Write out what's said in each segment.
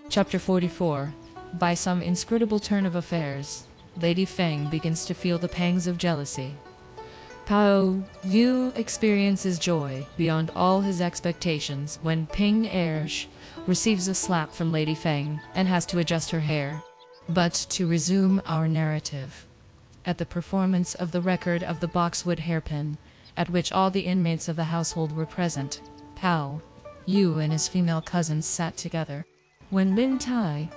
Chapter 44. By some inscrutable turn of affairs, Lady Feng begins to feel the pangs of jealousy. Pao Yu experiences joy beyond all his expectations when Ping Ersh receives a slap from Lady Feng and has to adjust her hair. But to resume our narrative. At the performance of the record of the boxwood hairpin, at which all the inmates of the household were present, Pao Yu and his female cousins sat together. When Lin Tai,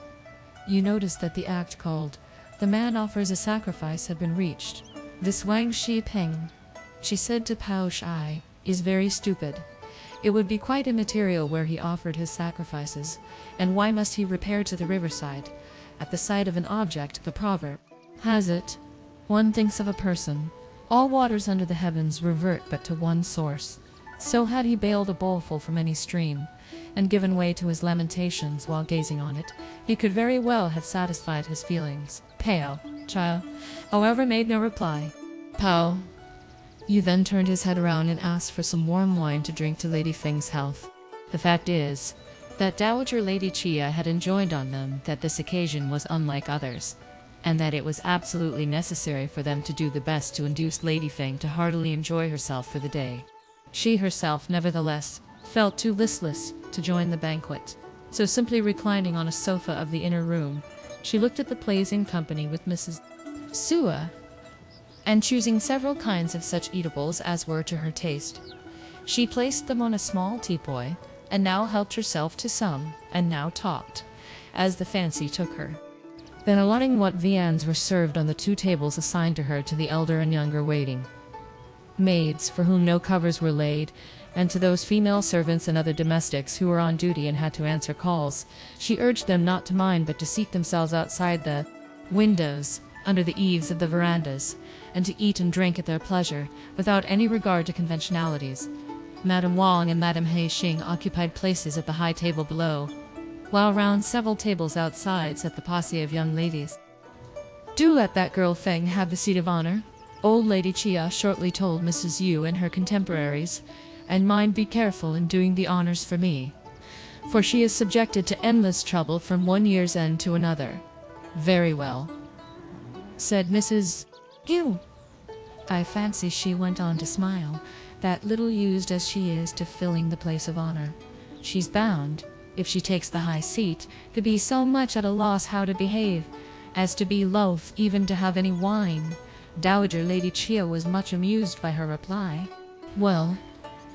you noticed that the act called "The Man Offers a Sacrifice" had been reached. This Wang Shi Peng, she said to Pao Shai, is very stupid. It would be quite immaterial where he offered his sacrifices, and why must he repair to the riverside, at the sight of an object? The proverb has it, one thinks of a person, all waters under the heavens revert but to one source. So had he bailed a bowlful from any stream, and given way to his lamentations while gazing on it, he could very well have satisfied his feelings. Pao Chao, however, made no reply. Pao Yu then turned his head around and asked for some warm wine to drink to Lady Feng's health. The fact is, that Dowager Lady Chia had enjoined on them that this occasion was unlike others, and that it was absolutely necessary for them to do the best to induce Lady Feng to heartily enjoy herself for the day. She herself, nevertheless, felt too listless to join the banquet, so simply reclining on a sofa of the inner room, she looked at the plays in company with Mrs. Sua, and choosing several kinds of such eatables as were to her taste, she placed them on a small teapoy, and now helped herself to some, and now talked, as the fancy took her. Then allotting what viands were served on the two tables assigned to her to the elder and younger waiting maids, for whom no covers were laid, and to those female servants and other domestics who were on duty and had to answer calls, she urged them not to mind but to seat themselves outside the windows, under the eaves of the verandas, and to eat and drink at their pleasure, without any regard to conventionalities. Madame Wang and Madame He Xing occupied places at the high table below, while round several tables outside sat the posse of young ladies. "Do let that girl Feng have the seat of honor," old Lady Chia shortly told Mrs. Yu and her contemporaries, "and mind be careful in doing the honors for me, for she is subjected to endless trouble from one year's end to another." "Very well," said Mrs. Yu. "I fancy," she went on to smile, "that little used as she is to filling the place of honor, she's bound, if she takes the high seat, to be so much at a loss how to behave, as to be loath even to have any wine." Dowager Lady Chia was much amused by her reply. "Well,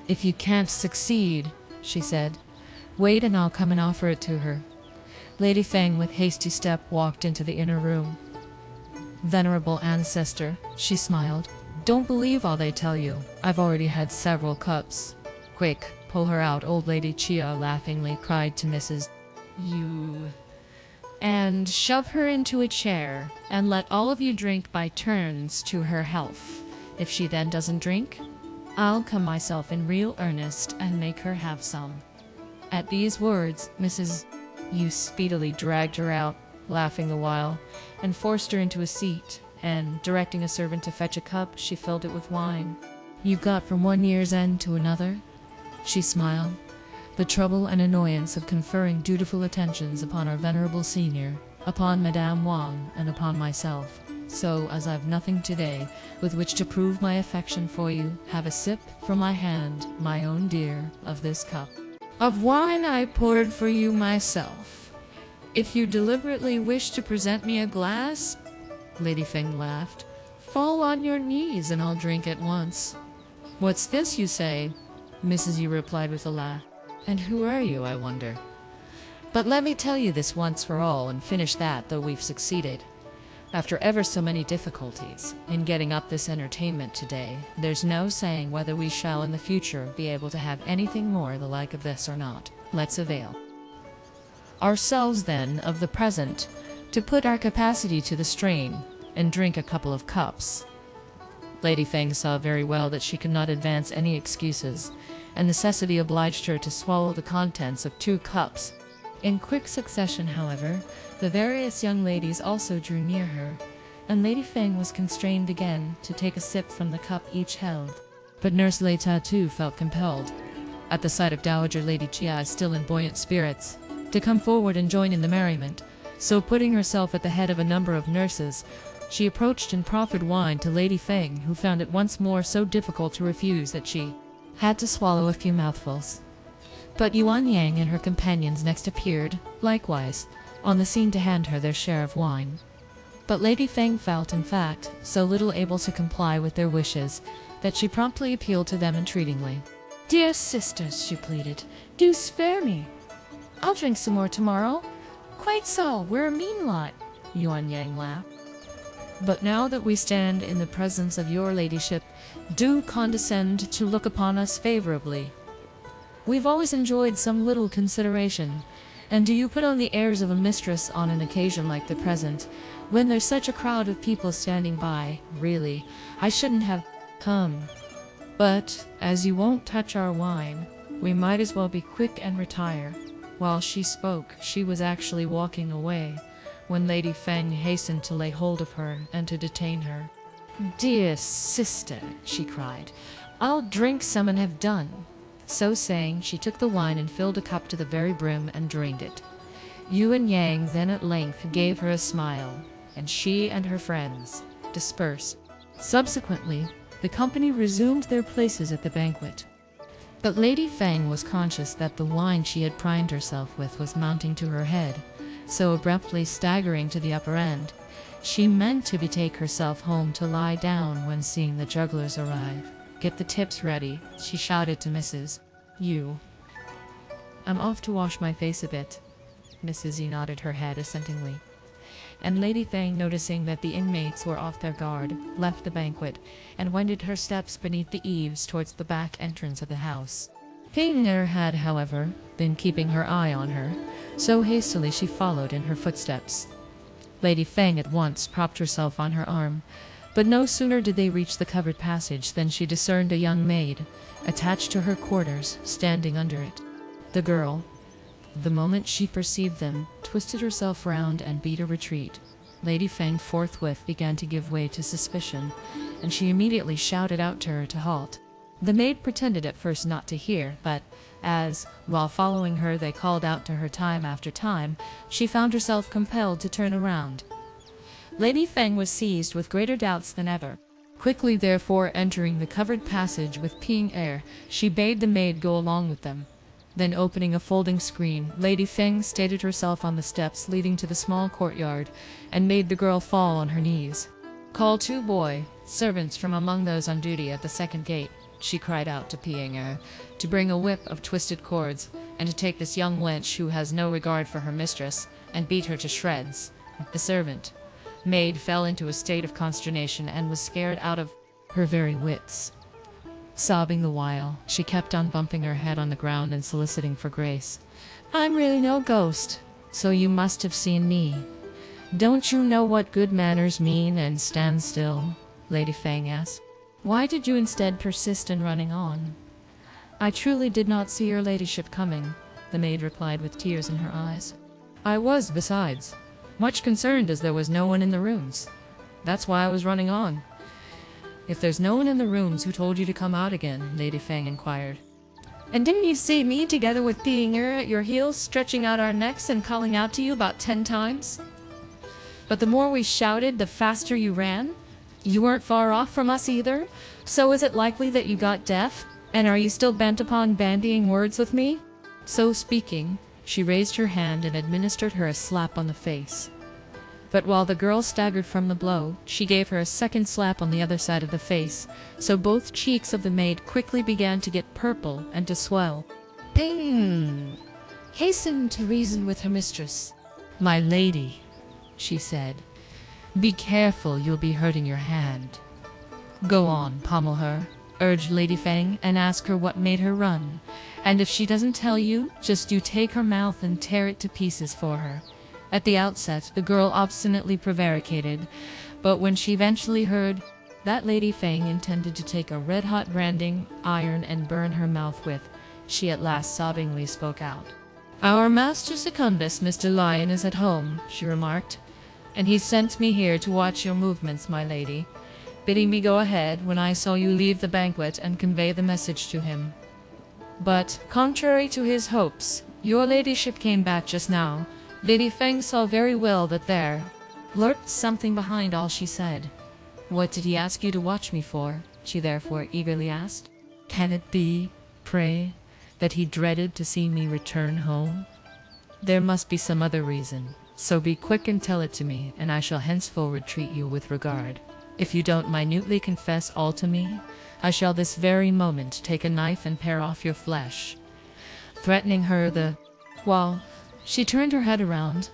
if you can't succeed," she said, "wait and I'll come and offer it to her." Lady Feng with hasty step walked into the inner room. "Venerable ancestor," she smiled, "don't believe all they tell you. I've already had several cups." "Quick, pull her out," old Lady Chia laughingly cried to Mrs. Yu, "and shove her into a chair, and let all of you drink by turns to her health. If she then doesn't drink, I'll come myself in real earnest and make her have some." At these words, Mrs. Yu speedily dragged her out, laughing the while, and forced her into a seat, and, directing a servant to fetch a cup, she filled it with wine. "You got from one year's end to another?" she smiled. "The trouble and annoyance of conferring dutiful attentions upon our venerable senior, upon Madame Wang, and upon myself. So, as I've nothing today with which to prove my affection for you, have a sip from my hand, my own dear, of this cup of wine I poured for you myself. If you deliberately wish to present me a glass," Lady Feng laughed, "fall on your knees and I'll drink at once." "What's this you say?" Mrs. Yu replied with a laugh. "And who are you, I wonder? But let me tell you this once for all and finish that, though we've succeeded. After ever so many difficulties in getting up this entertainment today, there's no saying whether we shall in the future be able to have anything more the like of this or not. Let's avail ourselves then of the present to put our capacity to the strain, and drink a couple of cups." Lady Feng saw very well that she could not advance any excuses, and necessity obliged her to swallow the contents of 2 cups. In quick succession, however, the various young ladies also drew near her, and Lady Feng was constrained again to take a sip from the cup each held. But Nurse Lei too felt compelled, at the sight of Dowager Lady Chia still in buoyant spirits, to come forward and join in the merriment, so putting herself at the head of a number of nurses, she approached and proffered wine to Lady Feng, who found it once more so difficult to refuse that she had to swallow a few mouthfuls. But Yuan Yang and her companions next appeared, likewise, on the scene to hand her their share of wine. But Lady Feng felt, in fact, so little able to comply with their wishes, that she promptly appealed to them entreatingly. "Dear sisters," she pleaded, "do spare me. I'll drink some more tomorrow." "Quite so, we're a mean lot," Yuan Yang laughed. "But now that we stand in the presence of your ladyship, do condescend to look upon us favorably. We've always enjoyed some little consideration, and do you put on the airs of a mistress on an occasion like the present, when there's such a crowd of people standing by? Really, I shouldn't have come. But, as you won't touch our wine, we might as well be quick and retire." While she spoke, she was actually walking away, when Lady Feng hastened to lay hold of her and to detain her. "Dear sister," she cried, "I'll drink some and have done." So saying, she took the wine and filled a cup to the very brim and drained it. Yuan Yang then at length gave her a smile, and she and her friends dispersed. Subsequently, the company resumed their places at the banquet. But Lady Feng was conscious that the wine she had primed herself with was mounting to her head, so abruptly staggering to the upper end, she meant to betake herself home to lie down when seeing the jugglers arrive. "Get the tips ready," she shouted to Mrs. Yu. "I'm off to wash my face a bit." Mrs. Yu nodded her head assentingly. And Lady Feng, noticing that the inmates were off their guard, left the banquet, and wended her steps beneath the eaves towards the back entrance of the house. Ping Er had, however, been keeping her eye on her, so hastily she followed in her footsteps. Lady Feng at once propped herself on her arm, but no sooner did they reach the covered passage than she discerned a young maid, attached to her quarters, standing under it. The girl, the moment she perceived them, twisted herself round and beat a retreat. Lady Feng forthwith began to give way to suspicion, and she immediately shouted out to her to halt. The maid pretended at first not to hear, but as, while following her, they called out to her time after time, she found herself compelled to turn around. Lady Feng was seized with greater doubts than ever. Quickly, therefore, entering the covered passage with Ping Er, she bade the maid go along with them. Then, opening a folding screen, Lady Feng stationed herself on the steps leading to the small courtyard, and made the girl fall on her knees. "Call 2 boy servants from among those on duty at the second gate," she cried out to Ping Er, "to bring a whip of twisted cords, and to take this young wench who has no regard for her mistress, and beat her to shreds." The servant maid fell into a state of consternation and was scared out of her very wits. Sobbing the while, she kept on bumping her head on the ground and soliciting for grace. "I'm really no ghost, so you must have seen me. Don't you know what good manners mean and stand still?" Lady Feng asked. "Why did you instead persist in running on?" "I truly did not see your ladyship coming," the maid replied with tears in her eyes. "I was, besides, much concerned as there was no one in the rooms. That's why I was running on." "If there's no one in the rooms, who told you to come out again?" Lady Feng inquired. "And didn't you see me together with Ping Er at your heels, stretching out our necks and calling out to you about 10 times? But the more we shouted, the faster you ran. You weren't far off from us either, so is it likely that you got deaf? And are you still bent upon bandying words with me?" So speaking, she raised her hand and administered her a slap on the face. But while the girl staggered from the blow, she gave her a second slap on the other side of the face, so both cheeks of the maid quickly began to get purple and to swell. Ping hastened to reason with her mistress. "My lady," she said, "be careful, you'll be hurting your hand." "Go on, pommel her," urged Lady Feng, "and ask her what made her run. And if she doesn't tell you, just you take her mouth and tear it to pieces for her." At the outset, the girl obstinately prevaricated, but when she eventually heard that Lady Feng intended to take a red-hot branding iron and burn her mouth with, she at last sobbingly spoke out. "Our master secundus, Mr. Lion, is at home," she remarked, "and he sent me here to watch your movements, my lady, bidding me go ahead when I saw you leave the banquet and convey the message to him. But, contrary to his hopes, Your ladyship came back just now. Lady Feng saw very well that there lurked something behind all she said. What did he ask you to watch me for? She therefore eagerly asked. Can it be, pray, that he dreaded to see me return home? There must be some other reason, so be quick and tell it to me, and I shall henceforward treat you with regard. If you don't minutely confess all to me, I shall this very moment take a knife and pare off your flesh. Threatening her while she turned her head around,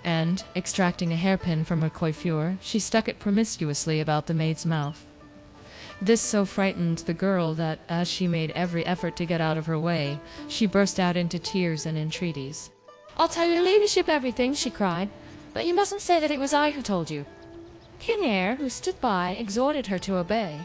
and, extracting a hairpin from her coiffure, she stuck it promiscuously about the maid's mouth. This so frightened the girl that, as she made every effort to get out of her way, she burst out into tears and entreaties. I'll tell your ladyship everything, she cried, but you mustn't say that it was I who told you. King Eyre, who stood by, exhorted her to obey,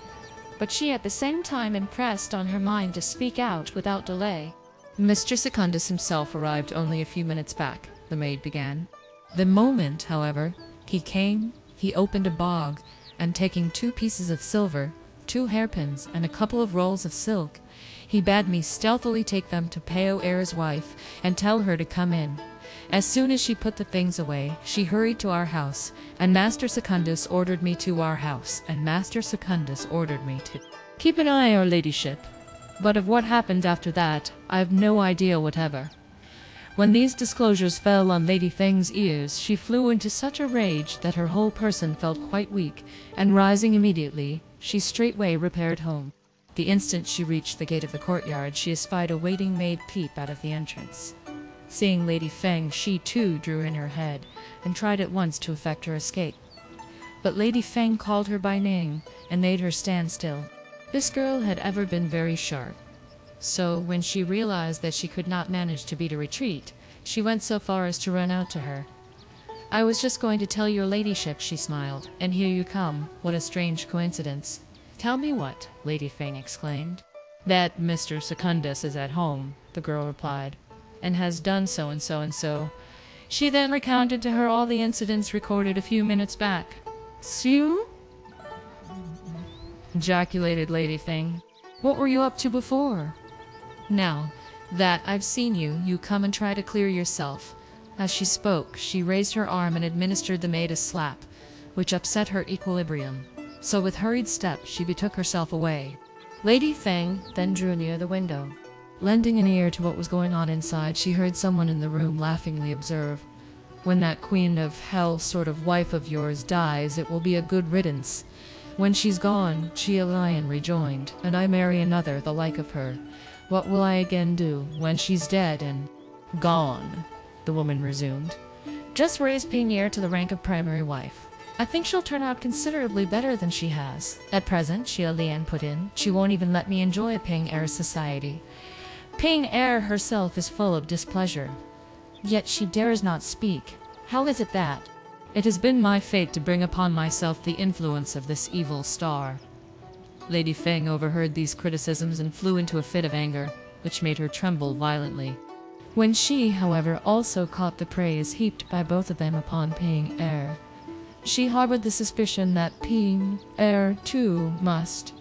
but she at the same time impressed on her mind to speak out without delay. Mr. Secundus himself arrived only a few minutes back, the maid began. The moment, however, he came, he opened a bag, and taking 2 pieces of silver, 2 hairpins, and a couple of rolls of silk, he bade me stealthily take them to Peo Eyre's wife, and tell her to come in. As soon as she put the things away, she hurried to our house, and Master Secundus ordered me to our house, and Master Secundus ordered me to keep an eye on your ladyship. But of what happened after that, I have no idea whatever. When these disclosures fell on Lady Feng's ears, she flew into such a rage that her whole person felt quite weak, and rising immediately, she straightway repaired home. The instant she reached the gate of the courtyard, she espied a waiting maid peep out of the entrance. Seeing Lady Feng, she too drew in her head, and tried at once to effect her escape. But Lady Feng called her by name, and made her stand still. This girl had ever been very sharp, so when she realized that she could not manage to beat a retreat, she went so far as to run out to her. I was just going to tell your ladyship, she smiled, and here you come. What a strange coincidence. Tell me what? Lady Feng exclaimed. That Mr. Secundus is at home, the girl replied, and has done so and so and so. She then recounted to her all the incidents recorded a few minutes back. "You?" ejaculated Lady Feng. "What were you up to before? Now that I've seen you, you come and try to clear yourself." As she spoke, she raised her arm and administered the maid a slap, which upset her equilibrium. So with hurried steps she betook herself away. Lady Feng then drew near the window. Lending an ear to what was going on inside, she heard someone in the room laughingly observe, "When that queen of hell sort of wife of yours dies, it will be a good riddance. When she's gone," she a lion rejoined, "and I marry another the like of her, what will I again do when she's dead and gone?" The woman resumed. "Just raised Ping Eyre to the rank of primary wife. I think she'll turn out considerably better than she has. At present," Xia Lian put in, "she won't even let me enjoy Ping Eyre's society. Ping Eyre herself is full of displeasure, yet she dares not speak. How is it that? It has been my fate to bring upon myself the influence of this evil star." Lady Feng overheard these criticisms and flew into a fit of anger, which made her tremble violently. When she, however, also caught the praise heaped by both of them upon Ping Eyre, she harbored the suspicion that Ping Eyre too must,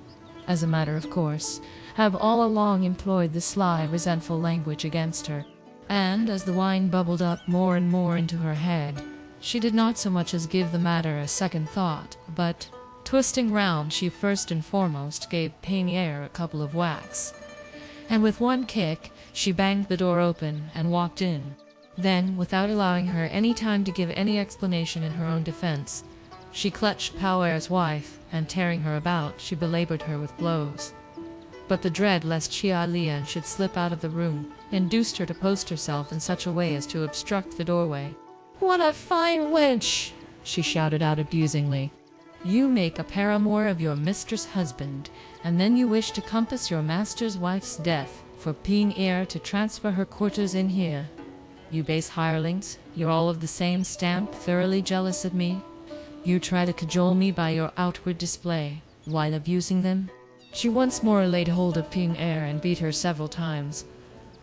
as a matter of course, have all along employed the sly, resentful language against her. And as the wine bubbled up more and more into her head, she did not so much as give the matter a second thought, but, twisting round, she first and foremost gave Ping Eyre a couple of whacks, and with one kick she banged the door open and walked in. Then, without allowing her any time to give any explanation in her own defense, she clutched Pao Eyre's wife, and tearing her about, she belabored her with blows. But the dread lest Xia Lian should slip out of the room induced her to post herself in such a way as to obstruct the doorway. "What a fine wench!" she shouted out abusingly. "You make a paramour of your mistress' husband, and then you wish to compass your master's wife's death for Ping Eyre to transfer her quarters in here. You base hirelings, you're all of the same stamp, thoroughly jealous of me. You try to cajole me by your outward display, while abusing them." She once more laid hold of Ping Eyre and beat her several times.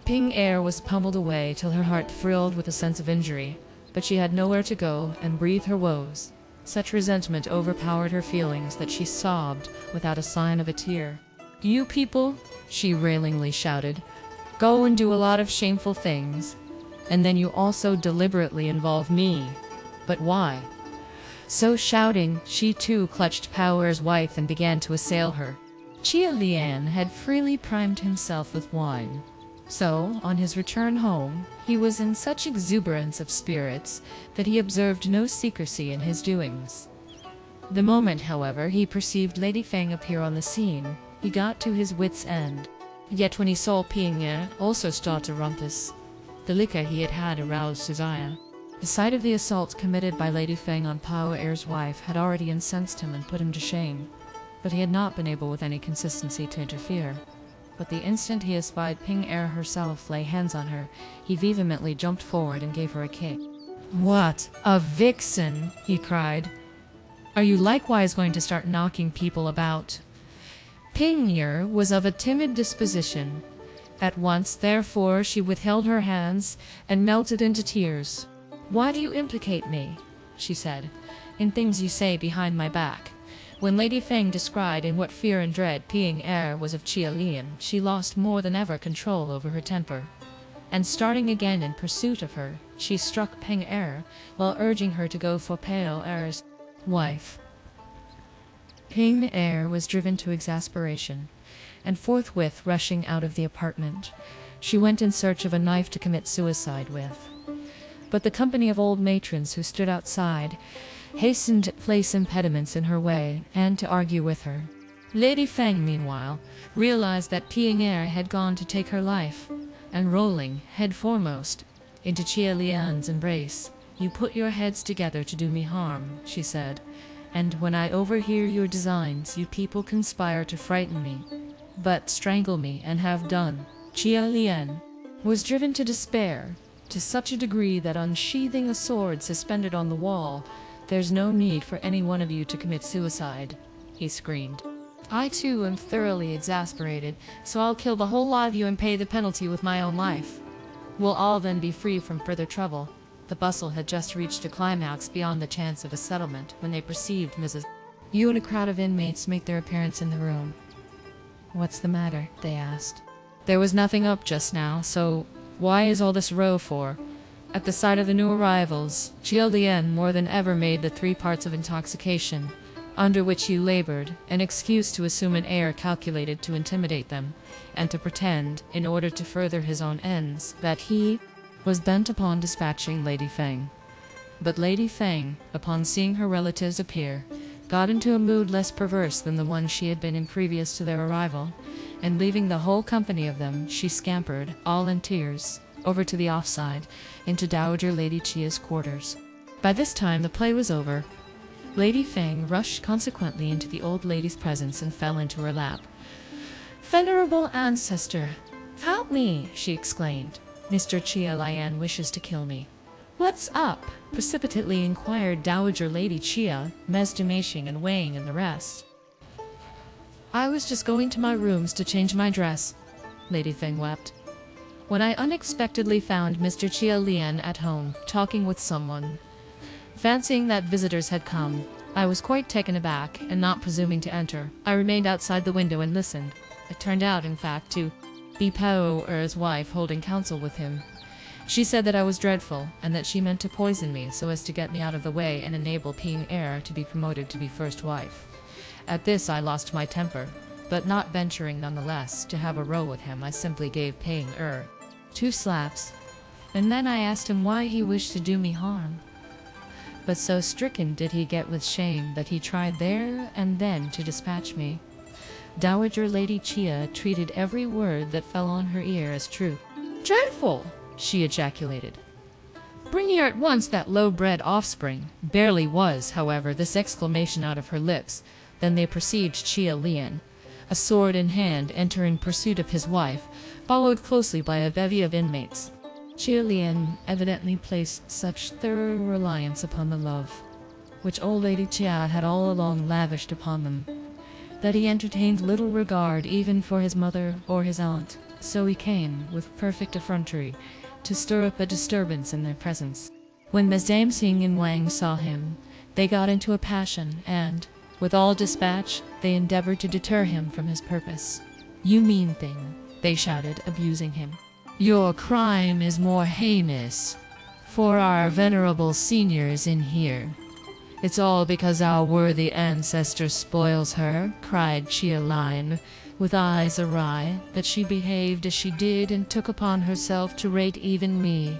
Ping Eyre was pummeled away till her heart thrilled with a sense of injury, but she had nowhere to go and breathe her woes. Such resentment overpowered her feelings that she sobbed without a sign of a tear. "You people," she railingly shouted, "go and do a lot of shameful things, and then you also deliberately involve me. But why?" So shouting, she too clutched Pao Er's wife and began to assail her. Chia Lian had freely primed himself with wine. So, on his return home, he was in such exuberance of spirits that he observed no secrecy in his doings. The moment, however, he perceived Lady Feng appear on the scene, he got to his wits' end. Yet when he saw Ping Ye also start to rumpus, the liquor he had had aroused his ire. The sight of the assault committed by Lady Feng on Pao Er's wife had already incensed him and put him to shame, but he had not been able with any consistency to interfere. But the instant he espied Ping Er herself lay hands on her, he vehemently jumped forward and gave her a kick. "What a vixen!" he cried. "Are you likewise going to start knocking people about?" Ping Er was of a timid disposition. At once, therefore, she withheld her hands and melted into tears. "Why do you implicate me," she said, "in things you say behind my back?" When Lady Feng described in what fear and dread Ping Er was of Chia Lian, she lost more than ever control over her temper. And starting again in pursuit of her, she struck Ping Er while urging her to go for Pao Er's wife. Ping Er was driven to exasperation, and forthwith rushing out of the apartment, she went in search of a knife to commit suicide with. But the company of old matrons who stood outside hastened to place impediments in her way and to argue with her. Lady Feng, meanwhile, realized that Ping Er had gone to take her life, and rolling, head foremost, into Chia Lian's embrace, "You put your heads together to do me harm," she said, "and when I overhear your designs, you people conspire to frighten me, but strangle me and have done." Chia Lian was driven to despair, to such a degree that unsheathing a sword suspended on the wall, "There's no need for any one of you to commit suicide," he screamed. "I too am thoroughly exasperated, so I'll kill the whole lot of you and pay the penalty with my own life. We'll all then be free from further trouble." The bustle had just reached a climax beyond the chance of a settlement when they perceived Mrs. Yu and a crowd of inmates make their appearance in the room. "What's the matter?" they asked. "There was nothing up just now, so why is all this row for?" At the sight of the new arrivals, Chia Lian more than ever made the 3 parts of intoxication, under which he labored, an excuse to assume an air calculated to intimidate them, and to pretend, in order to further his own ends, that he was bent upon dispatching Lady Feng. But Lady Feng, upon seeing her relatives appear, got into a mood less perverse than the one she had been in previous to their arrival, and leaving the whole company of them, she scampered, all in tears, over to the offside, into Dowager Lady Chia's quarters. By this time the play was over. Lady Feng rushed consequently into the old lady's presence and fell into her lap. "Venerable ancestor, help me!" she exclaimed. "Mr. Chia Lian wishes to kill me." "What's up?" precipitately inquired Dowager Lady Chia, mestimation and weighing in the rest. "I was just going to my rooms to change my dress," Lady Feng wept, "when I unexpectedly found Mr. Chia Lian at home, talking with someone. Fancying that visitors had come, I was quite taken aback, and not presuming to enter, I remained outside the window and listened. It turned out, in fact, to be Pao Er's wife holding counsel with him. She said that I was dreadful, and that she meant to poison me so as to get me out of the way and enable Ping Er to be promoted to be first wife. At this I lost my temper, but not venturing nonetheless to have a row with him, I simply gave Ping Er 2 slaps, and then I asked him why he wished to do me harm. But so stricken did he get with shame that he tried there and then to dispatch me." Dowager Lady Chia treated every word that fell on her ear as true. "Dreadful!" she ejaculated. "Bring here at once that low-bred offspring." Barely was, however, this exclamation out of her lips than they perceived Chia Lian, a sword in hand, enter in pursuit of his wife, followed closely by a bevy of inmates. Chia Lian evidently placed such thorough reliance upon the love which old Lady Chia had all along lavished upon them, that he entertained little regard even for his mother or his aunt. So he came, with perfect effrontery, to stir up a disturbance in their presence. When Mesdames Xing and Wang saw him, they got into a passion, and, with all dispatch, they endeavored to deter him from his purpose. "You mean thing," they shouted, abusing him. Your crime is more heinous, for our venerable seniors in here. It's all because our worthy ancestor spoils her, cried Chialine, with eyes awry, that she behaved as she did and took upon herself to rate even me.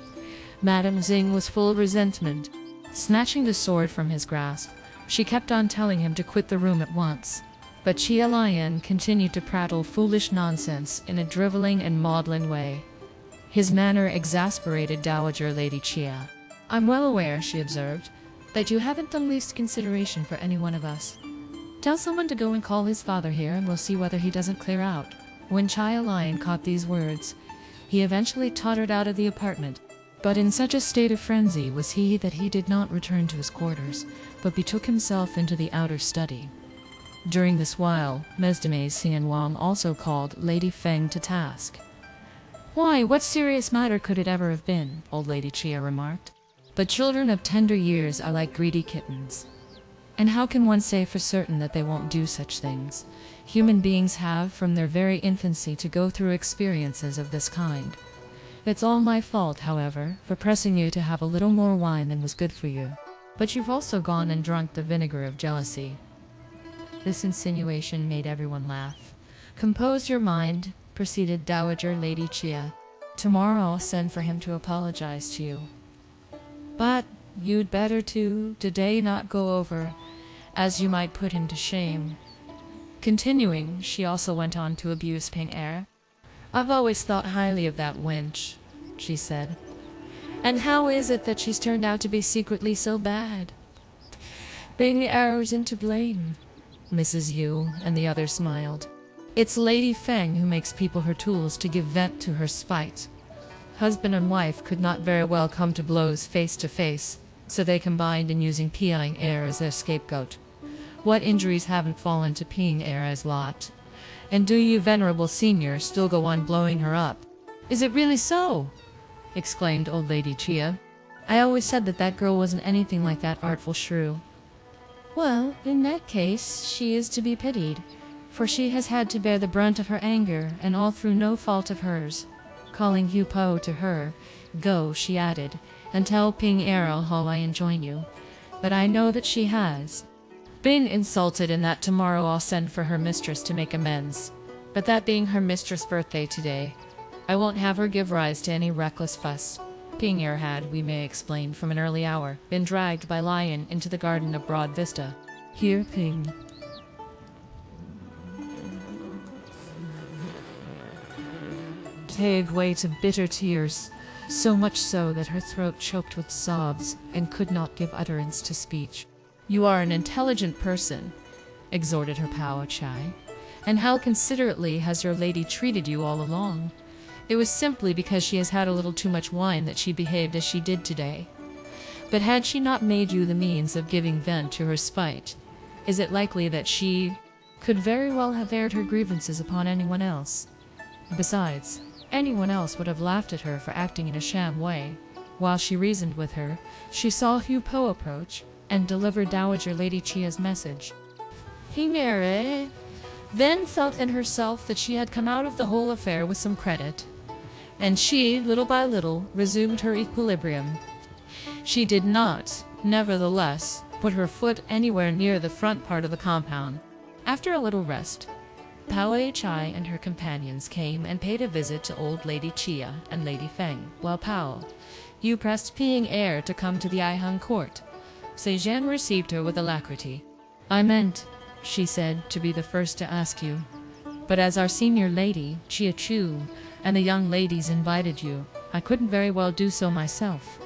Madame Xing was full of resentment. Snatching the sword from his grasp, she kept on telling him to quit the room at once. But Chialine continued to prattle foolish nonsense in a driveling and maudlin way. His manner exasperated Dowager Lady Chia. I'm well aware, she observed, that you haven't the least consideration for any one of us. Tell someone to go and call his father here, and we'll see whether he doesn't clear out. When Chialine caught these words, he eventually tottered out of the apartment. But in such a state of frenzy was he that he did not return to his quarters, but betook himself into the outer study. During this while, Mesdames Xian Wang also called Lady Feng to task. Why, what serious matter could it ever have been? Old Lady Chia remarked. But children of tender years are like greedy kittens. And how can one say for certain that they won't do such things? Human beings have, from their very infancy, to go through experiences of this kind. It's all my fault, however, for pressing you to have a little more wine than was good for you. But you've also gone and drunk the vinegar of jealousy. This insinuation made everyone laugh. Compose your mind, proceeded Dowager Lady Chia. Tomorrow I'll send for him to apologize to you. But you'd better today not go over, as you might put him to shame. Continuing, she also went on to abuse Ping Er. I've always thought highly of that wench, she said. And how is it that she's turned out to be secretly so bad? Ping Er isn't to blame. Mrs. Yu and the others smiled. It's Lady Feng who makes people her tools to give vent to her spite. Husband and wife could not very well come to blows face to face, so they combined in using Ping Er as their scapegoat. What injuries haven't fallen to Ping Er's lot? And do you venerable senior still go on blowing her up? Is it really so? Exclaimed old Lady Chia. I always said that that girl wasn't anything like that artful shrew. Well, in that case, she is to be pitied, for she has had to bear the brunt of her anger, and all through no fault of hers. Calling Hu Po to her, go, she added, and tell Ping Er how I enjoin you. But I know that she has been insulted, and that tomorrow I'll send for her mistress to make amends. But that being her mistress' birthday today, I won't have her give rise to any reckless fuss. Ping Er had, we may explain, from an early hour, been dragged by Lion into the garden of Broad Vista. Here, Ping gave way to bitter tears, so much so that her throat choked with sobs and could not give utterance to speech. You are an intelligent person, exhorted her Pao Chai, and how considerately has your lady treated you all along. It was simply because she has had a little too much wine that she behaved as she did today. But had she not made you the means of giving vent to her spite, is it likely that she could very well have aired her grievances upon anyone else? Besides, anyone else would have laughed at her for acting in a sham way. While she reasoned with her, she saw Hu Po approach and deliver Dowager Lady Chia's message. Ping Er then felt in herself that she had come out of the whole affair with some credit, and she, little by little, resumed her equilibrium. She did not, nevertheless, put her foot anywhere near the front part of the compound. After a little rest, Pao Chai and her companions came and paid a visit to old Lady Chia and Lady Feng, while Yu pressed Ping Er to come to the Aihang court. Seizhen received her with alacrity. I meant, she said, to be the first to ask you. But as our senior lady, Chia Chu, and the young ladies invited you, I couldn't very well do so myself.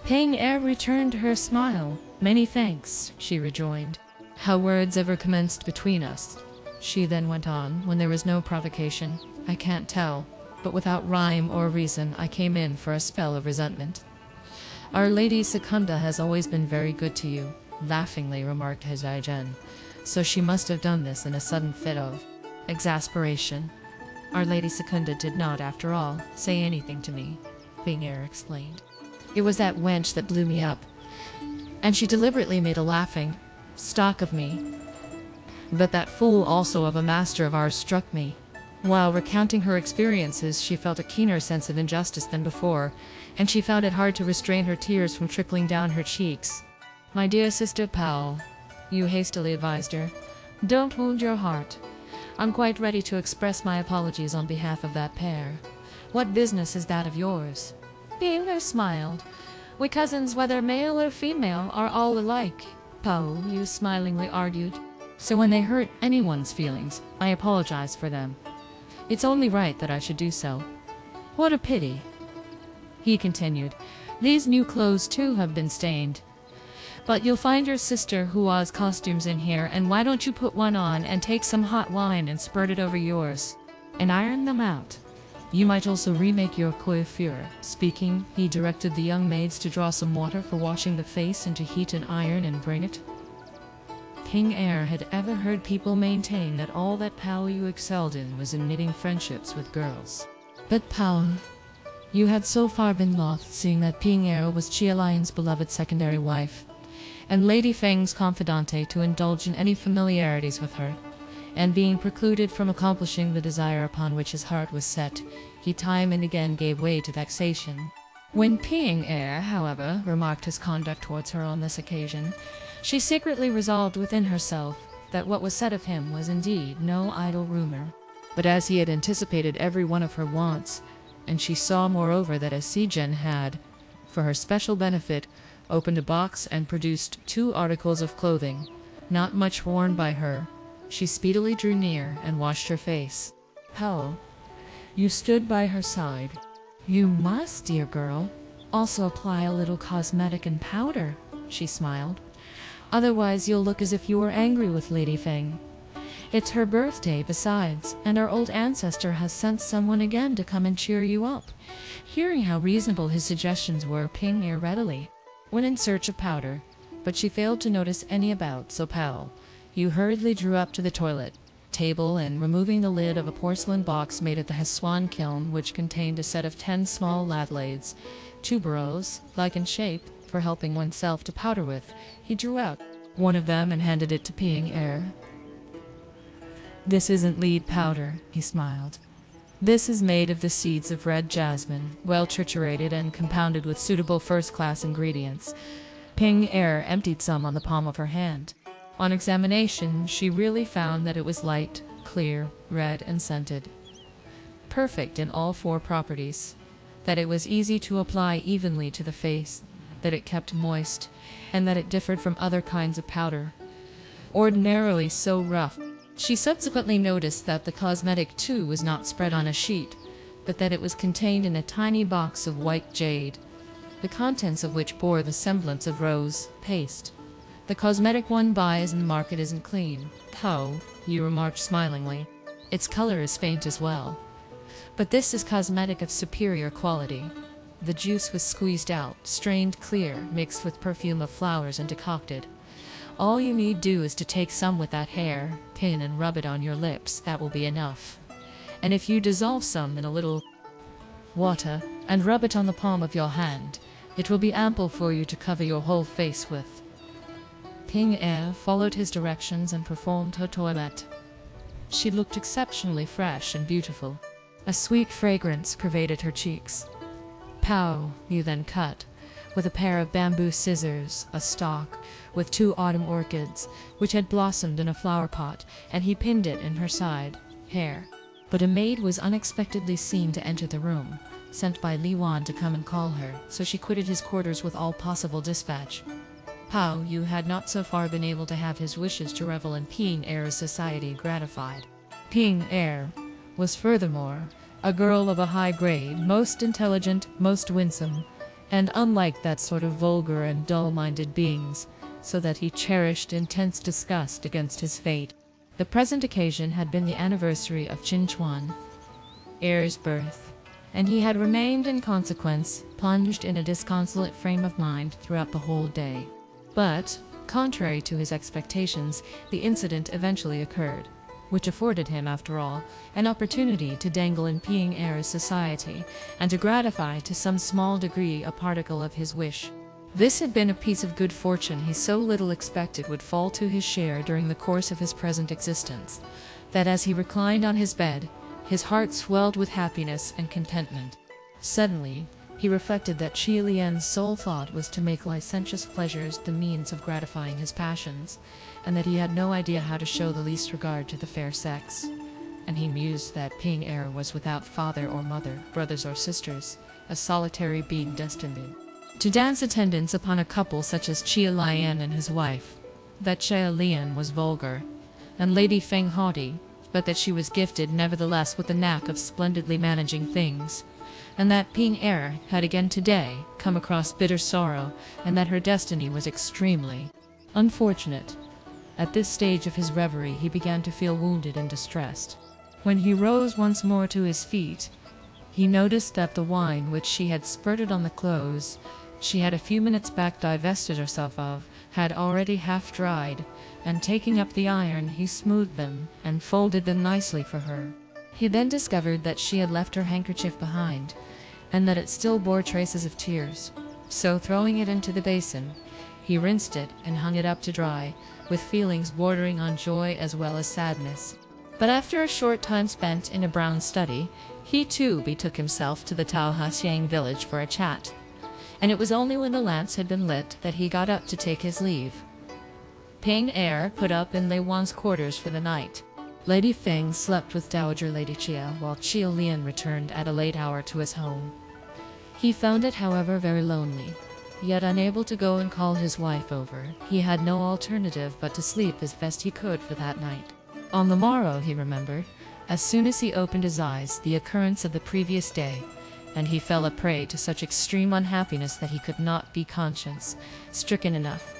Ping Er returned her smile. Many thanks, she rejoined. How words ever commenced between us, she then went on, when there was no provocation, I can't tell, but without rhyme or reason I came in for a spell of resentment. Our Lady Secunda has always been very good to you, laughingly remarked Zaijian, so she must have done this in a sudden fit of exasperation. Our Lady Secunda did not, after all, say anything to me, Ping Er explained. It was that wench that blew me up, and she deliberately made a laughing stock of me. But that fool also of a master of ours struck me. While recounting her experiences, she felt a keener sense of injustice than before, and she found it hard to restrain her tears from trickling down her cheeks. "My dear Sister Powell," you hastily advised her, "don't wound your heart. I'm quite ready to express my apologies on behalf of that pair. What business is that of yours?" Ping Er smiled. "We cousins, whether male or female, are all alike," Pao Yu smilingly argued. "So when they hurt anyone's feelings, I apologize for them. It's only right that I should do so. What a pity," he continued. "These new clothes too have been stained. But you'll find your sister Hua's costumes in here, and why don't you put one on and take some hot wine and spurt it over yours, and iron them out? You might also remake your coiffure." Speaking, he directed the young maids to draw some water for washing the face and to heat an iron and bring it. Ping Er had ever heard people maintain that all that Pao Yu excelled in was in knitting friendships with girls. But Pao Yu had so far been lost, seeing that Ping Er was Chia Lion's beloved secondary wife, and Lady Feng's confidante, to indulge in any familiarities with her, and being precluded from accomplishing the desire upon which his heart was set, he time and again gave way to vexation. When Ping Er, however, remarked his conduct towards her on this occasion, she secretly resolved within herself that what was said of him was indeed no idle rumor. But as he had anticipated every one of her wants, and she saw moreover that Asijen had, for her special benefit, opened a box and produced 2 articles of clothing, not much worn by her, she speedily drew near and washed her face. "Pao, you stood by her side. You must, dear girl, also apply a little cosmetic and powder," she smiled. "Otherwise you'll look as if you were angry with Lady Feng. It's her birthday besides, and our old ancestor has sent someone again to come and cheer you up." Hearing how reasonable his suggestions were, Ping Er readily went in search of powder, but she failed to notice any about, so Pao Yu hurriedly drew up to the toilet table and, removing the lid of a porcelain box made at the Hsuan kiln, which contained a set of 10 small ladlades, tuberose, like in shape, for helping oneself to powder with, he drew out one of them and handed it to Ping Er. "This isn't lead powder," he smiled. "This is made of the seeds of red jasmine, well triturated and compounded with suitable first-class ingredients." Ping Er emptied some on the palm of her hand. On examination, she really found that it was light, clear, red, and scented. Perfect in all 4 properties. That it was easy to apply evenly to the face, that it kept moist, and that it differed from other kinds of powder, ordinarily so rough. She subsequently noticed that the cosmetic too was not spread on a sheet, but that it was contained in a tiny box of white jade, the contents of which bore the semblance of rose paste. "The cosmetic one buys in the market isn't clean, Pao," you remarked smilingly. "Its color is faint as well. But this is cosmetic of superior quality. The juice was squeezed out, strained clear, mixed with perfume of flowers and decocted. All you need do is to take some with that hair pin and rub it on your lips. That will be enough. And if you dissolve some in a little water and rub it on the palm of your hand, it will be ample for you to cover your whole face with." Ping Er followed his directions and performed her toilette. She looked exceptionally fresh and beautiful. A sweet fragrance pervaded her cheeks. Pao Yu then cut, with a pair of bamboo scissors, a stalk with 2 autumn orchids, which had blossomed in a flower pot, and he pinned it in her side hair. But a maid was unexpectedly seen to enter the room, sent by Li Wan to come and call her, so she quitted his quarters with all possible dispatch. Pao Yu had not so far been able to have his wishes to revel in Ping Er's society gratified. Ping Er was furthermore a girl of a high grade, most intelligent, most winsome, and unlike that sort of vulgar and dull-minded beings, so that he cherished intense disgust against his fate. The present occasion had been the anniversary of Qin Chuan Er's birth, and he had remained in consequence plunged in a disconsolate frame of mind throughout the whole day. But, contrary to his expectations, the incident eventually occurred, which afforded him, after all, an opportunity to dangle in Ping Er's society, and to gratify to some small degree a particle of his wish. This had been a piece of good fortune he so little expected would fall to his share during the course of his present existence, that as he reclined on his bed, His heart swelled with happiness and contentment. Suddenly, he reflected that Xia Lian's sole thought was to make licentious pleasures the means of gratifying his passions, and that he had no idea how to show the least regard to the fair sex. And he mused that Ping Er was without father or mother, brothers or sisters, a solitary being destined to dance attendance upon a couple such as Xia Lian and his wife, that Xia Lian was vulgar, and Lady Feng haughty, but that she was gifted nevertheless with the knack of splendidly managing things, and that Ping Er had again today come across bitter sorrow, and that her destiny was extremely unfortunate. At this stage of his reverie he began to feel wounded and distressed. When he rose once more to his feet, he noticed that the wine which she had spurted on the clothes she had a few minutes back divested herself of had already half dried, and taking up the iron he smoothed them and folded them nicely for her. He then discovered that she had left her handkerchief behind, and that it still bore traces of tears. So throwing it into the basin, he rinsed it and hung it up to dry, with feelings bordering on joy as well as sadness. But after a short time spent in a brown study, he too betook himself to the Taohasiang village for a chat, and it was only when the lamps had been lit that he got up to take his leave. Ping Er put up in Lei Wan's quarters for the night. Lady Feng slept with Dowager Lady Xia, while Xia Lian returned at a late hour to his home. He found it, however, very lonely. Yet unable to go and call his wife over, he had no alternative but to sleep as best he could for that night. On the morrow, he remembered, as soon as he opened his eyes, the occurrence of the previous day, and he fell a prey to such extreme unhappiness that he could not be conscience-stricken enough.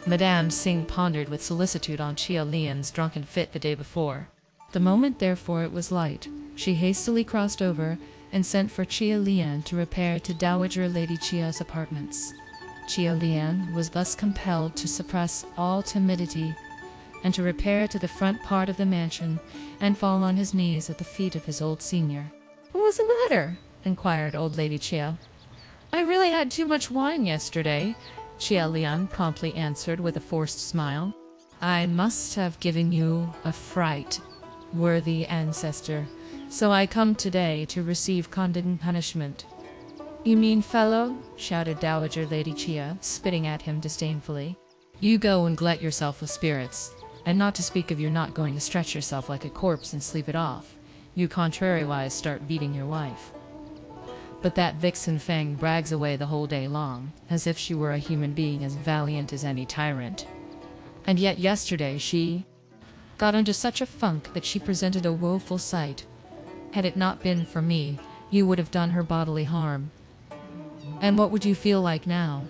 Madame Xing pondered with solicitude on Xia Lian's drunken fit the day before. The moment, therefore, it was light, she hastily crossed over and sent for Xia Lian to repair to Dowager Lady Qia's apartments. Xia Lian was thus compelled to suppress all timidity and to repair to the front part of the mansion and fall on his knees at the feet of his old senior. What was the matter? Inquired old Lady Xia. I really had too much wine yesterday, Xia Lian promptly answered with a forced smile. I must have given you a fright, worthy ancestor, so I come today to receive condign punishment. You mean fellow? Shouted Dowager Lady Xia, spitting at him disdainfully. You go and glut yourself with spirits, and not to speak of your not going to stretch yourself like a corpse and sleep it off. You contrariwise start beating your wife. But that vixen Feng brags away the whole day long, as if she were a human being as valiant as any tyrant. And yet yesterday she got into such a funk that she presented a woeful sight. Had it not been for me, you would have done her bodily harm. And what would you feel like now?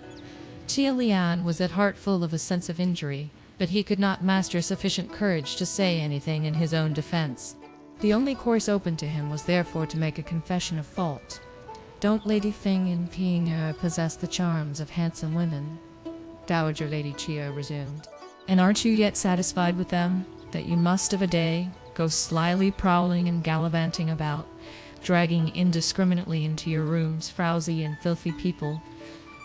Xia Lian was at heart full of a sense of injury, but he could not master sufficient courage to say anything in his own defense. The only course open to him was therefore to make a confession of fault. Don't Lady Feng and Ping Er possess the charms of handsome women? Dowager Lady Xia resumed. And aren't you yet satisfied with them, that you must of a day go slyly prowling and gallivanting about, dragging indiscriminately into your rooms frowsy and filthy people?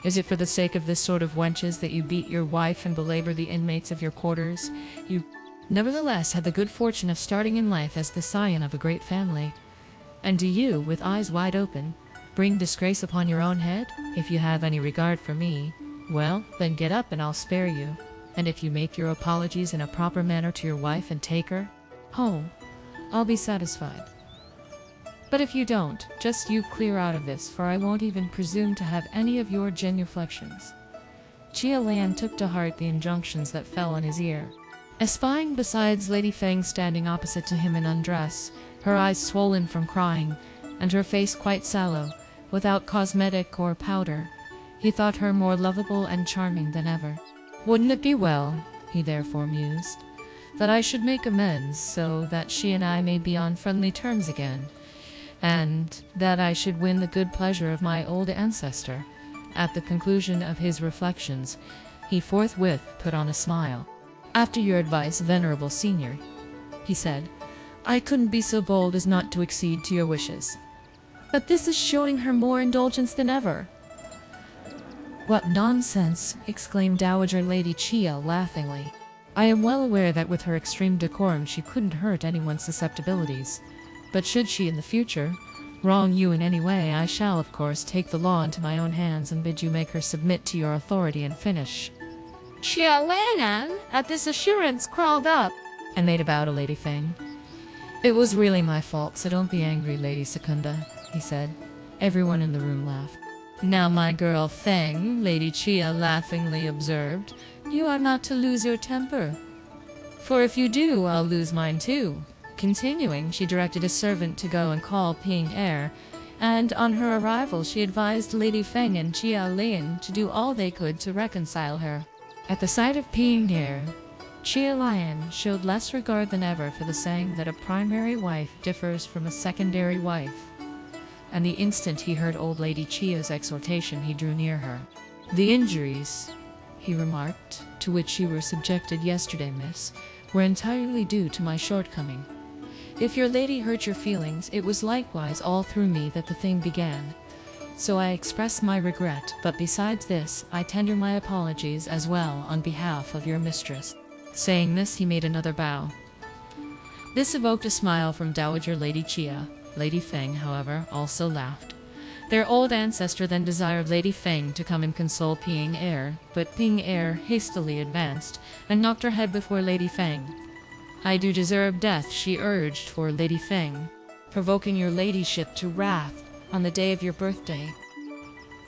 Is it for the sake of this sort of wenches that you beat your wife and belabor the inmates of your quarters? You nevertheless had the good fortune of starting in life as the scion of a great family. And do you, with eyes wide open, bring disgrace upon your own head? If you have any regard for me, well, then get up and I'll spare you. And if you make your apologies in a proper manner to your wife and take her home, I'll be satisfied. But if you don't, just you clear out of this, for I won't even presume to have any of your genuflections. Xia Lian took to heart the injunctions that fell on his ear. Espying besides Lady Feng standing opposite to him in undress, her eyes swollen from crying, and her face quite sallow, without cosmetic or powder, he thought her more lovable and charming than ever. Wouldn't it be well, he therefore mused, that I should make amends so that she and I may be on friendly terms again, and that I should win the good pleasure of my old ancestor? At the conclusion of his reflections, he forthwith put on a smile. After your advice, venerable senior, he said, I couldn't be so bold as not to accede to your wishes. But this is showing her more indulgence than ever. What nonsense, exclaimed Dowager Lady Xia laughingly. I am well aware that with her extreme decorum she couldn't hurt anyone's susceptibilities. But should she in the future wrong you in any way, I shall, of course, take the law into my own hands and bid you make her submit to your authority and finish." Xia Lan, at this assurance, crawled up and made a bow to Lady Feng. "It was really my fault, so don't be angry, Lady Secunda," he said. Everyone in the room laughed. "Now, my girl Feng," Lady Chia laughingly observed, "you are not to lose your temper. For if you do, I'll lose mine too." Continuing, she directed a servant to go and call Ping Er, and on her arrival she advised Lady Feng and Chia Lian to do all they could to reconcile her. At the sight of Ping Er, Chia Lian showed less regard than ever for the saying that a primary wife differs from a secondary wife, and the instant he heard old Lady Chia's exhortation he drew near her. "The injuries," he remarked, "to which you were subjected yesterday, miss, were entirely due to my shortcoming. If your lady hurt your feelings, it was likewise all through me that the thing began. So I express my regret, but besides this, I tender my apologies as well on behalf of your mistress." Saying this, he made another bow. This evoked a smile from Dowager Lady Chia. Lady Feng, however, also laughed. Their old ancestor then desired Lady Feng to come and console Ping Er, but Ping Er hastily advanced and knocked her head before Lady Feng. "I do deserve death," she urged for Lady Feng, "provoking your ladyship to wrath on the day of your birthday."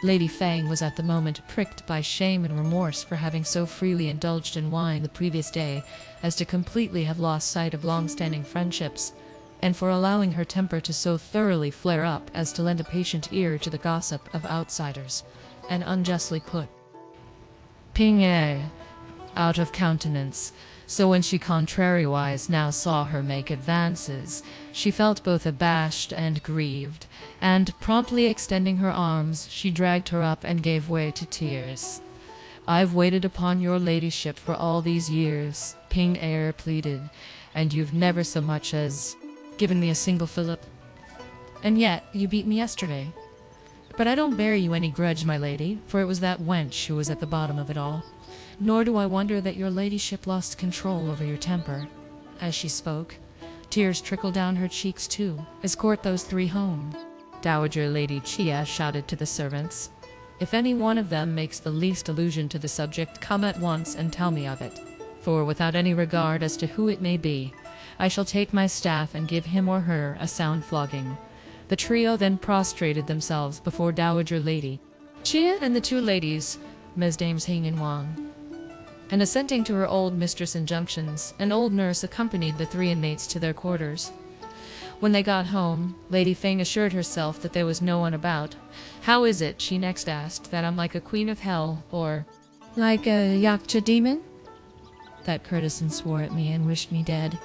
Lady Feng was at the moment pricked by shame and remorse for having so freely indulged in wine the previous day as to completely have lost sight of long-standing friendships, and for allowing her temper to so thoroughly flare up as to lend a patient ear to the gossip of outsiders, and unjustly put Ping Er out of countenance. So when she contrariwise now saw her make advances, she felt both abashed and grieved, and promptly extending her arms, she dragged her up and gave way to tears. "I've waited upon your ladyship for all these years," Ping Er pleaded, "and you've never so much as given me a single fillip. And yet you beat me yesterday. But I don't bear you any grudge, my lady, for it was that wench who was at the bottom of it all. Nor do I wonder that your ladyship lost control over your temper." As she spoke, tears trickled down her cheeks too. "Escort those three home," Dowager Lady Chia shouted to the servants. "If any one of them makes the least allusion to the subject, come at once and tell me of it. For without any regard as to who it may be, I shall take my staff and give him or her a sound flogging." The trio then prostrated themselves before Dowager Lady Chia and the two ladies, Mesdames Hing and Wang. And assenting to her old mistress' injunctions, an old nurse accompanied the three inmates to their quarters. When they got home, Lady Feng assured herself that there was no one about. "How is it," she next asked, "that I'm like a queen of hell, or like a Yaksha demon?" That courtesan swore at me and wished me dead.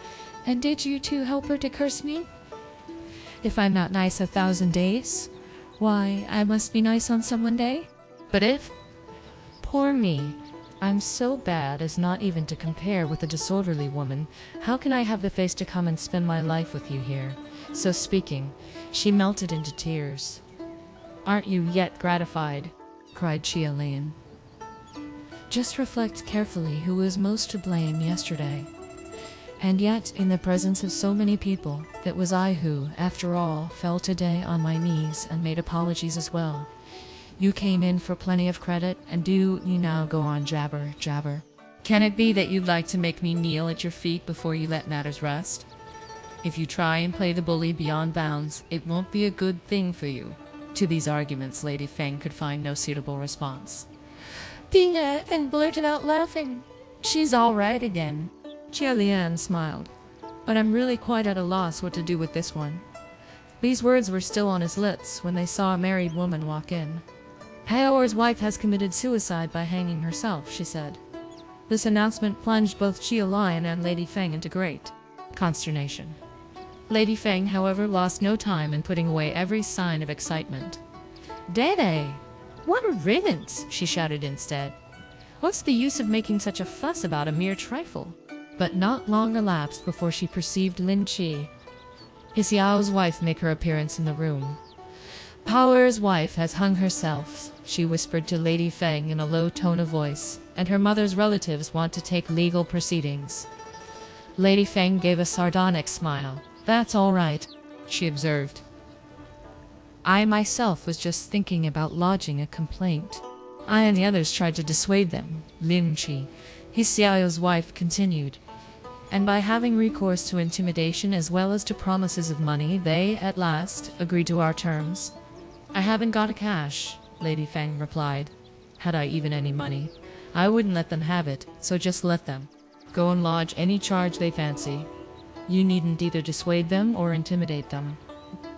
"And did you too help her to curse me? If I'm not nice 1,000 days, why, I must be nice on some one day. But if, poor me, I'm so bad as not even to compare with a disorderly woman, how can I have the face to come and spend my life with you here?" So speaking, she melted into tears. "Aren't you yet gratified?" cried Chia Lian. "Just reflect carefully who was most to blame yesterday. And yet, in the presence of so many people, it was I who, after all, fell today on my knees and made apologies as well. You came in for plenty of credit, and do you now go on jabber. Can it be that you'd like to make me kneel at your feet before you let matters rest? If you try and play the bully beyond bounds, it won't be a good thing for you." To these arguments, Lady Feng could find no suitable response. Ping Er then blurted out laughing, "She's all right again." Chia Lian smiled. "But I'm really quite at a loss what to do with this one." These words were still on his lips when they saw a married woman walk in. "Haoer's wife has committed suicide by hanging herself," she said. This announcement plunged both Chia Lian and Lady Feng into great consternation. Lady Feng, however, lost no time in putting away every sign of excitement. "Dede! What a riddance!" she shouted instead. "What's the use of making such a fuss about a mere trifle?" But not long elapsed before she perceived Lin Chi, His Yao's wife, make her appearance in the room. "Haoer's wife has hung herself," she whispered to Lady Feng in a low tone of voice, "and her mother's relatives want to take legal proceedings." Lady Feng gave a sardonic smile. "That's all right," she observed. I myself was just thinking about lodging a complaint. I and the others tried to dissuade them, Lin Chi, his Xiao's wife, continued. And by having recourse to intimidation as well as to promises of money, they, at last, agreed to our terms. I haven't got a cash, Lady Feng replied. Had I even any money, I wouldn't let them have it, so just let them go and lodge any charge they fancy. You needn't either dissuade them or intimidate them.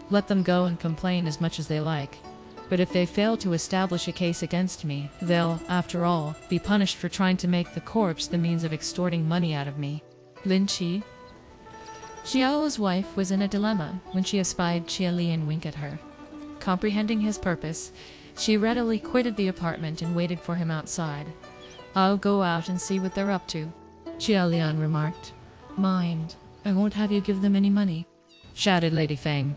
Let them go and complain as much as they like. But if they fail to establish a case against me, they'll, after all, be punished for trying to make the corpse the means of extorting money out of me. Lin Chi. Xiao's wife was in a dilemma when she espied Xia Lian wink at her. Comprehending his purpose, she readily quitted the apartment and waited for him outside. I'll go out and see what they're up to, Xia Lian remarked. Mind, I won't have you give them any money, shouted Lady Feng.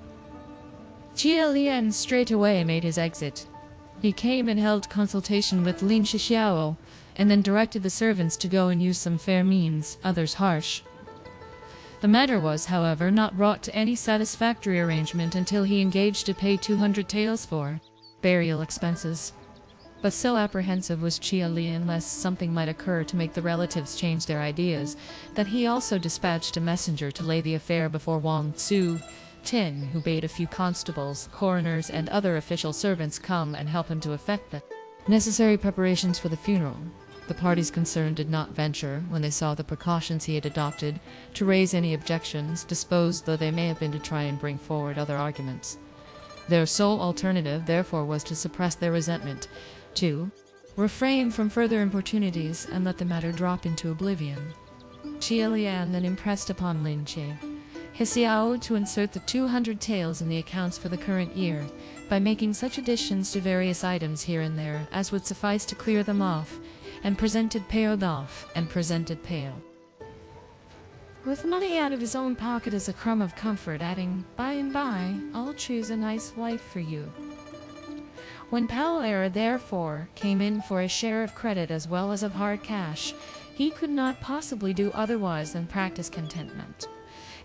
Xia Lian straightway made his exit. He came and held consultation with Lin Shixiao, and then directed the servants to go and use some fair means, others harsh. The matter was, however, not brought to any satisfactory arrangement until he engaged to pay 200 taels for burial expenses. But so apprehensive was Xia Lian lest something might occur to make the relatives change their ideas, that he also dispatched a messenger to lay the affair before Wang Tzu Tin, who bade a few constables, coroners, and other official servants come and help him to effect the necessary preparations for the funeral. The parties concerned did not venture, when they saw the precautions he had adopted, to raise any objections, disposed though they may have been to try and bring forward other arguments. Their sole alternative, therefore, was to suppress their resentment, to refrain from further importunities, and let the matter drop into oblivion. Xia Lian then impressed upon Lin Chi his Xiao to insert the 200 taels in the accounts for the current year, by making such additions to various items here and there as would suffice to clear them off, and presented paid off, and presented paid. With money out of his own pocket as a crumb of comfort, adding, by and by, I'll choose a nice wife for you. When Pao Er, therefore, came in for a share of credit as well as of hard cash, he could not possibly do otherwise than practice contentment.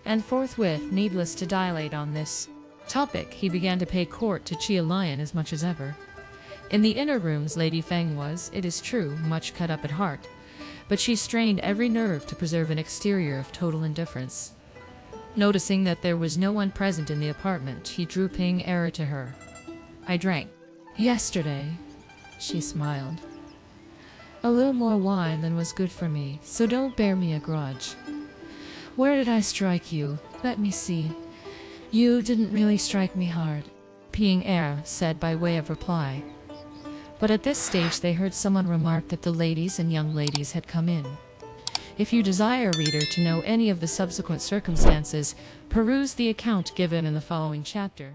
And forthwith, needless to dilate on this topic, he began to pay court to Xia Lian as much as ever. In the inner rooms, Lady Feng was, it is true, much cut up at heart, but she strained every nerve to preserve an exterior of total indifference. Noticing that there was no one present in the apartment, he drew Ping Er to her. I drank yesterday, she smiled. A little more wine than was good for me, so don't bear me a grudge. Where did I strike you? Let me see. You didn't really strike me hard, Ping Er said by way of reply. But at this stage they heard someone remark that the ladies and young ladies had come in. If you desire, reader, to know any of the subsequent circumstances, peruse the account given in the following chapter.